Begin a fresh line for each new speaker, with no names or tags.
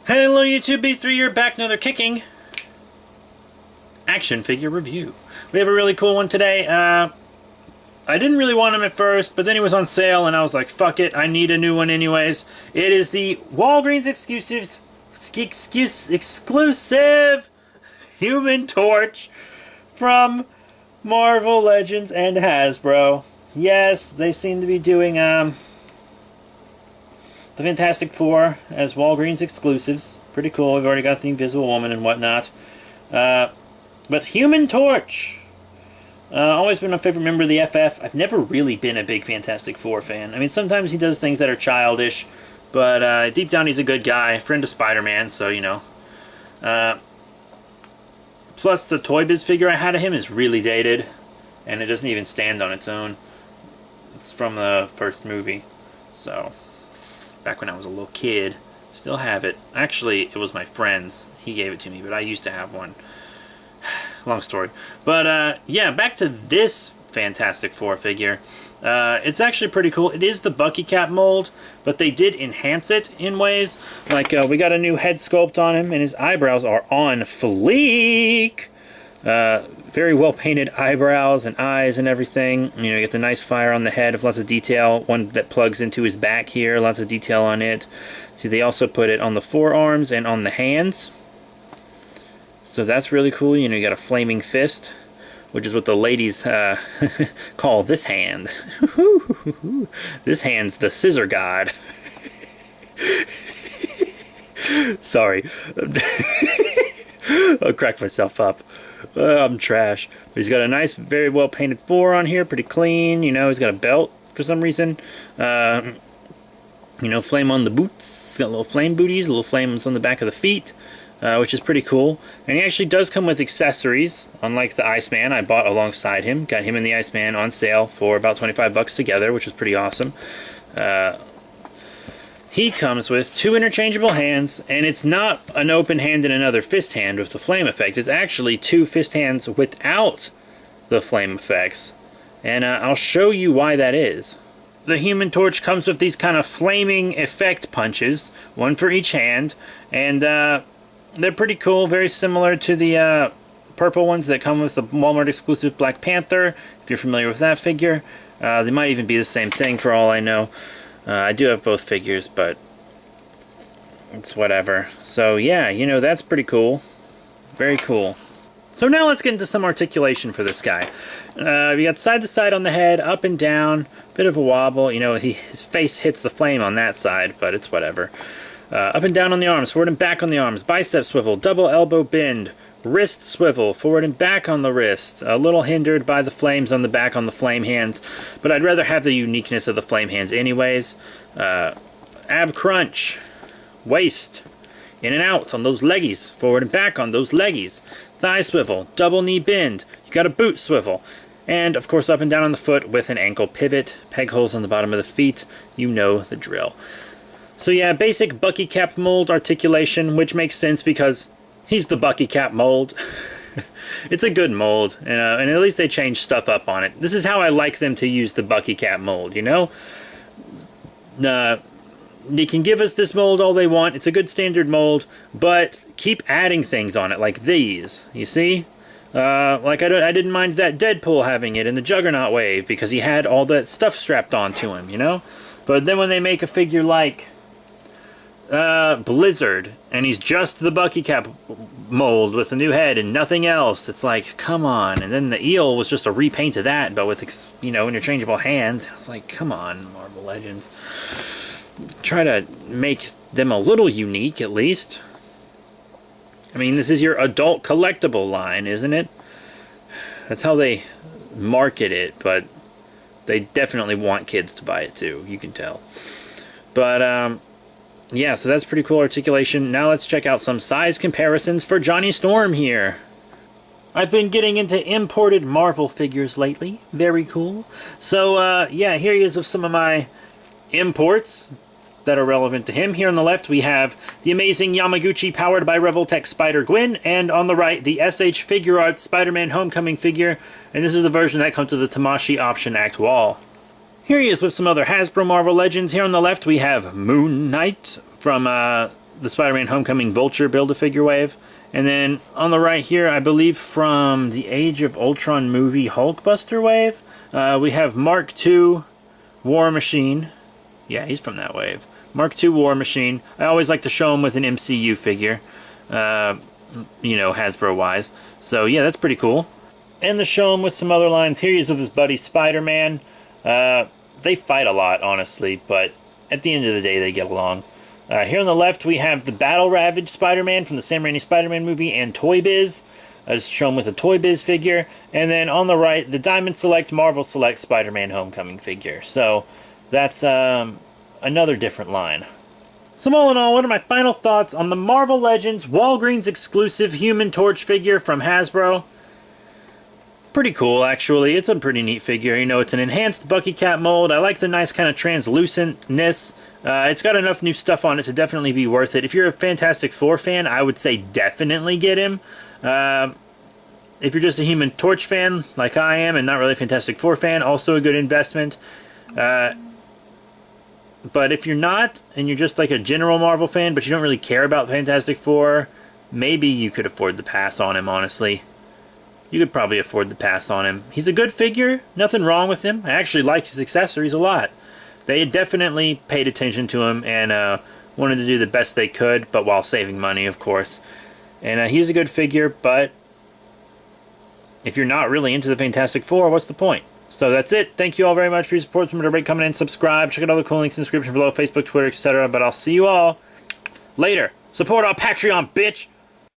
Hello YouTube, B3 here, back another kicking action figure review. We have a really cool one today. I didn't really want him at first, but then he was on sale and I was like, fuck it, I need a new one anyways. It is the Walgreens exclusive Human Torch from Marvel Legends and Hasbro. Yes, they seem to be doing the Fantastic Four as Walgreens exclusives. Pretty cool. We've already got the Invisible Woman and whatnot. But Human Torch. Always been my favorite member of the FF. I've never really been a big Fantastic Four fan. I mean, sometimes he does things that are childish, but deep down he's a good guy. Friend of Spider-Man, so, you know. Plus, the Toy Biz figure I had of him is really dated, and it doesn't even stand on its own. It's from the first movie, so... back when I was a little kid. Still have it. Actually, it was my friend's. He gave it to me, but I used to have one. Long story. But, yeah, back to this Fantastic Four figure. It's actually pretty cool. It is the Bucky Cap mold, but they did enhance it in ways. Like, we got a new head sculpt on him, and his eyebrows are on fleek. Very well painted eyebrows and eyes and everything. You know, you get the nice fire on the head of lots of detail. One that plugs into his back here, lots of detail on it. See, they also put it on the forearms and on the hands. So that's really cool. You know, you got a flaming fist, which is what the ladies call this hand. This hand's the scissor god. Sorry. I'll crack myself up. I'm trash. But he's got a nice, very well painted floor on here, pretty clean. You know, he's got a belt for some reason. You know, flame on the boots. He's got little flame booties, little flames on the back of the feet, which is pretty cool. And he actually does come with accessories, unlike the Iceman I bought alongside him. Got him and the Iceman on sale for about 25 bucks together, which is pretty awesome. He comes with two interchangeable hands, and it's not an open hand and another fist hand with the flame effect. It's actually two fist hands without the flame effects, and I'll show you why that is. The Human Torch comes with these kind of flaming effect punches, one for each hand, and they're pretty cool, very similar to the purple ones that come with the Walmart exclusive Black Panther, if you're familiar with that figure. They might even be the same thing for all I know. I do have both figures, but it's whatever. So yeah, you know, that's pretty cool. Very cool. So now let's get into some articulation for this guy. We got side to side on the head, up and down, bit of a wobble. You know, his face hits the flame on that side, but it's whatever. Up and down on the arms, forward and back on the arms, bicep swivel, double elbow bend, wrist swivel, forward and back on the wrist, a little hindered by the flames on the back on the flame hands, but I'd rather have the uniqueness of the flame hands anyways. Ab crunch, waist, in and out on those leggies, forward and back on those leggies, thigh swivel, double knee bend, you got a boot swivel, and of course up and down on the foot with an ankle pivot, peg holes on the bottom of the feet, you know the drill. So yeah, basic Bucky Cap mold articulation, which makes sense because he's the Bucky Cap mold. It's a good mold, and at least they changed stuff up on it. This is how I like them to use the Bucky Cap mold, you know? They can give us this mold all they want. It's a good standard mold, but keep adding things on it, like these. You see? Like I didn't mind that Deadpool having it in the Juggernaut wave, because he had all that stuff strapped onto him, you know? But then when they make a figure like Blizzard, and he's just the Bucky Cap mold with a new head and nothing else, it's like, come on. And then the eel was just a repaint of that, but with, you know, interchangeable hands. It's like, come on, Marvel Legends. Try to make them a little unique, at least. I mean, this is your adult collectible line, isn't it? That's how they market it, but they definitely want kids to buy it too, you can tell. But, yeah, so that's pretty cool articulation. Now let's check out some size comparisons for Johnny Storm here. I've been getting into imported Marvel figures lately. Very cool. So, yeah, here he is with some of my imports that are relevant to him. Here on the left, we have the amazing Yamaguchi powered by Revoltech Spider-Gwen, and on the right, the SH Figure Arts Spider-Man Homecoming figure, and this is the version that comes with the Tamashi Option Act wall. Here he is with some other Hasbro Marvel Legends. Here on the left we have Moon Knight from the Spider-Man Homecoming Vulture Build-A-Figure wave. And then on the right here, I believe from the Age of Ultron movie Hulkbuster wave, we have Mark II War Machine. Yeah, he's from that wave. Mark II War Machine. I always like to show him with an MCU figure, you know, Hasbro-wise. So yeah, that's pretty cool. And to show him with some other lines, here he is with his buddy Spider-Man. They fight a lot, honestly, but at the end of the day, they get along. Here on the left, we have the Battle Ravaged Spider-Man from the Sam Raimi Spider-Man movie and Toy Biz. Just show him with a Toy Biz figure. And then on the right, the Diamond Select, Marvel Select Spider-Man Homecoming figure. So that's another different line. So all in all, what are my final thoughts on the Marvel Legends Walgreens exclusive Human Torch figure from Hasbro? Pretty cool, actually. It's a pretty neat figure. You know, it's an enhanced Bucky Cat mold. I like the nice kind of translucentness. It's got enough new stuff on it to definitely be worth it. If you're a Fantastic Four fan, I would say definitely get him. If you're just a Human Torch fan, like I am, and not really a Fantastic Four fan, also a good investment. But if you're not, and you're just like a general Marvel fan, but you don't really care about Fantastic Four, maybe you could afford the pass on him, honestly. You could probably afford the pass on him. He's a good figure. Nothing wrong with him. I actually like his accessories a lot. They definitely paid attention to him and wanted to do the best they could, but while saving money, of course. And he's a good figure, but if you're not really into the Fantastic Four, what's the point? So that's it. Thank you all very much for your support. Remember to comment and subscribe. Check out all the cool links in the description below, Facebook, Twitter, etc. But I'll see you all later. Support our Patreon, bitch!